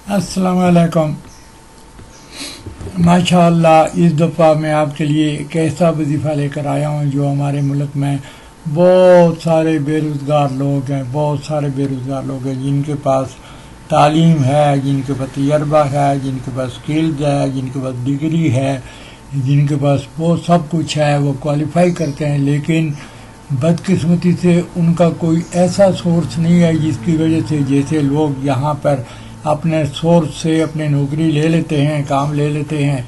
السلام علیکم۔ ماشاءاللہ اس دفعہ میں آپ کے لیے ایک ایسا وظیفہ لے کر آیا ہوں جو ہمارے ملک میں بہت سارے بے روزگار لوگ ہیں جن کے پاس تعلیم ہے، جن کے پاس تجربہ ہے، جن کے پاس اسکلز ہے، جن کے پاس ڈگری ہے، جن کے پاس وہ سب کچھ ہے، وہ کوالیفائی کرتے ہیں، لیکن بدقسمتی سے ان کا کوئی ایسا سورس نہیں ہے جس کی وجہ سے جیسے لوگ یہاں پر اپنے سورس سے اپنے نوکری لے لیتے ہیں، کام لے لیتے ہیں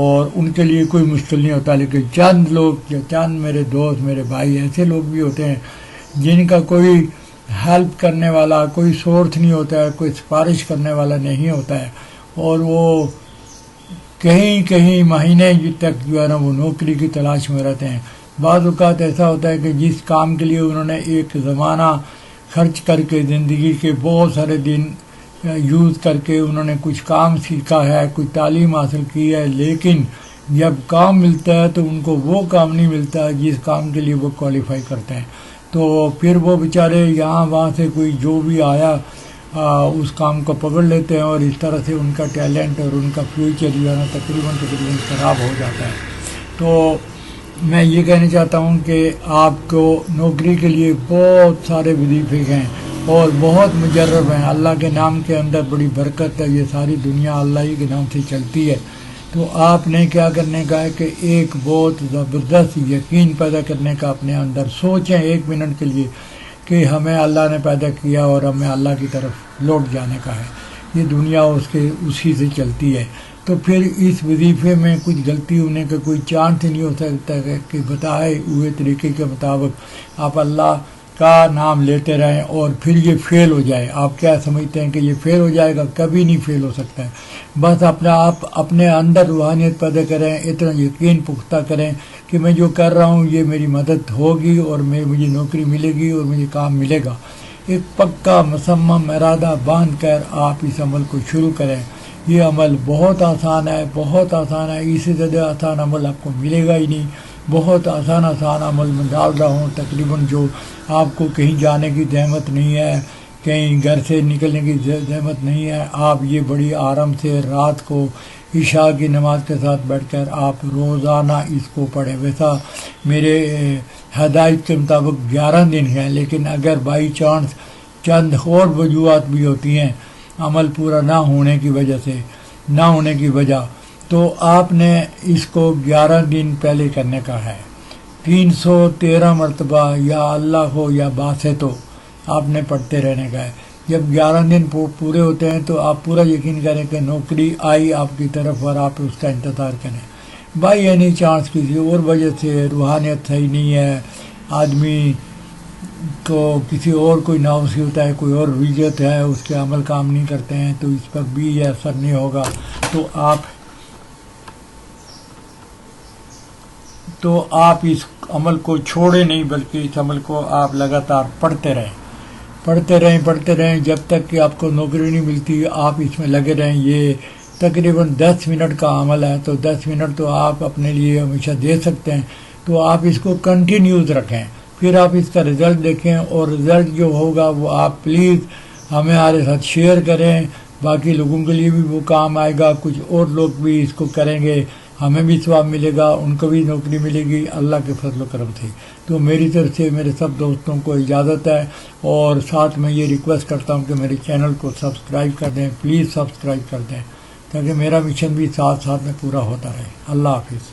اور ان کے لیے کوئی مشکل نہیں ہوتا، لیکن چند لوگ، چند میرے دوست، میرے بھائی ایسے لوگ بھی ہوتے ہیں جن کا کوئی ہیلپ کرنے والا، کوئی سورس نہیں ہوتا ہے، کوئی سفارش کرنے والا نہیں ہوتا ہے، اور وہ کہیں مہینے تک جو ہے نا وہ نوکری کی تلاش میں رہتے ہیں۔ بعض اوقات ایسا ہوتا ہے کہ جس کام کے لیے انہوں نے ایک زمانہ خرچ کر کے زندگی کے بہت سارے دن یوز کر کے انہوں نے کچھ کام سیکھا ہے، کچھ تعلیم حاصل کی ہے، لیکن جب کام ملتا ہے تو ان کو وہ کام نہیں ملتا جس کام کے لیے وہ کوالیفائی کرتے ہیں، تو پھر وہ بیچارے یہاں وہاں سے کوئی جو بھی آیا اس کام کو پکڑ لیتے ہیں، اور اس طرح سے ان کا ٹیلنٹ اور ان کا فیوچر جو ہے نا تقریباً خراب ہو جاتا ہے۔ تو میں یہ کہنا چاہتا ہوں کہ آپ کو نوکری کے لیے بہت سارے وظیفے ہیں اور بہت مجرب ہیں، اللہ کے نام کے اندر بڑی برکت ہے، یہ ساری دنیا اللہ ہی کے نام سے چلتی ہے۔ تو آپ نے کیا کرنے کا ہے کہ ایک بہت زبردست یقین پیدا کرنے کا اپنے اندر، سوچیں 1 منٹ کے لیے کہ ہمیں اللہ نے پیدا کیا اور ہمیں اللہ کی طرف لوٹ جانے کا ہے، یہ دنیا اسی سے چلتی ہے، تو پھر اس وظیفے میں کچھ غلطی ہونے کا کوئی چانس نہیں ہو سکتا کہ بتائے ہوئے طریقے کے مطابق آپ اللہ کا نام لیتے رہیں اور پھر یہ فیل ہو جائے۔ آپ کیا سمجھتے ہیں کہ یہ فیل ہو جائے گا؟ کبھی نہیں فیل ہو سکتا ہے۔ بس آپ اپنے اندر روحانیت پیدا کریں، اتنا یقین پختہ کریں کہ میں جو کر رہا ہوں یہ میری مدد ہوگی اور مجھے نوکری ملے گی اور مجھے کام ملے گا۔ ایک پکا مصمم ارادہ باندھ کر آپ اس عمل کو شروع کریں۔ یہ عمل بہت آسان ہے، اس سے زیادہ آسان عمل آپ کو ملے گا ہی نہیں۔ بہت آسان عمل میں ڈال رہا ہوں، تقریباً جو آپ کو کہیں جانے کی زحمت نہیں ہے، کہیں گھر سے نکلنے کی زحمت نہیں ہے، آپ یہ بڑی آرام سے رات کو عشاء کی نماز کے ساتھ بیٹھ کر آپ روزانہ اس کو پڑھیں۔ ویسا میرے ہدایت کے مطابق 11 دن ہیں، لیکن اگر بائی چانس چند اور وجوہات بھی ہوتی ہیں عمل پورا نہ ہونے کی وجہ، تو آپ نے اس کو 11 دن پہلے کرنے کا ہے، 313 مرتبہ یا اللہ ہو یا باسے تو آپ نے پڑھتے رہنے کا ہے۔ جب 11 دن پورے ہوتے ہیں تو آپ پورا یقین کریں کہ نوکری آئی آپ کی طرف اور آپ اس کا انتظار کریں۔ بائی اینی چانس کسی اور وجہ سے روحانیت صحیح نہیں ہے، آدمی کو کسی اور کوئی ناؤسی ہوتا ہے، کوئی اور وجہت ہے، اس کے عمل کام نہیں کرتے ہیں، تو اس پر بھی یہ اثر نہیں ہوگا، تو آپ اس عمل کو چھوڑیں نہیں، بلکہ اس عمل کو آپ لگاتار پڑھتے رہیں جب تک کہ آپ کو نوکری نہیں ملتی، آپ اس میں لگے رہیں۔ یہ تقریباً 10 منٹ کا عمل ہے، تو 10 منٹ تو آپ اپنے لیے ہمیشہ دے سکتے ہیں، تو آپ اس کو کنٹینیوز رکھیں، پھر آپ اس کا رزلٹ دیکھیں، اور رزلٹ جو ہوگا وہ آپ پلیز ہمارے ساتھ شیئر کریں، باقی لوگوں کے لیے بھی وہ کام آئے گا، کچھ اور لوگ بھی اس کو کریں گے، ہمیں بھی ثواب ملے گا، ان کو بھی نوکری ملے گی اللہ کے فضل و کرم سے۔ تو میری طرف سے میرے سب دوستوں کو اجازت ہے، اور ساتھ میں یہ ریکویسٹ کرتا ہوں کہ میرے چینل کو سبسکرائب کر دیں، پلیز سبسکرائب کر دیں، تاکہ میرا مشن بھی ساتھ میں پورا ہوتا رہے۔ اللہ حافظ۔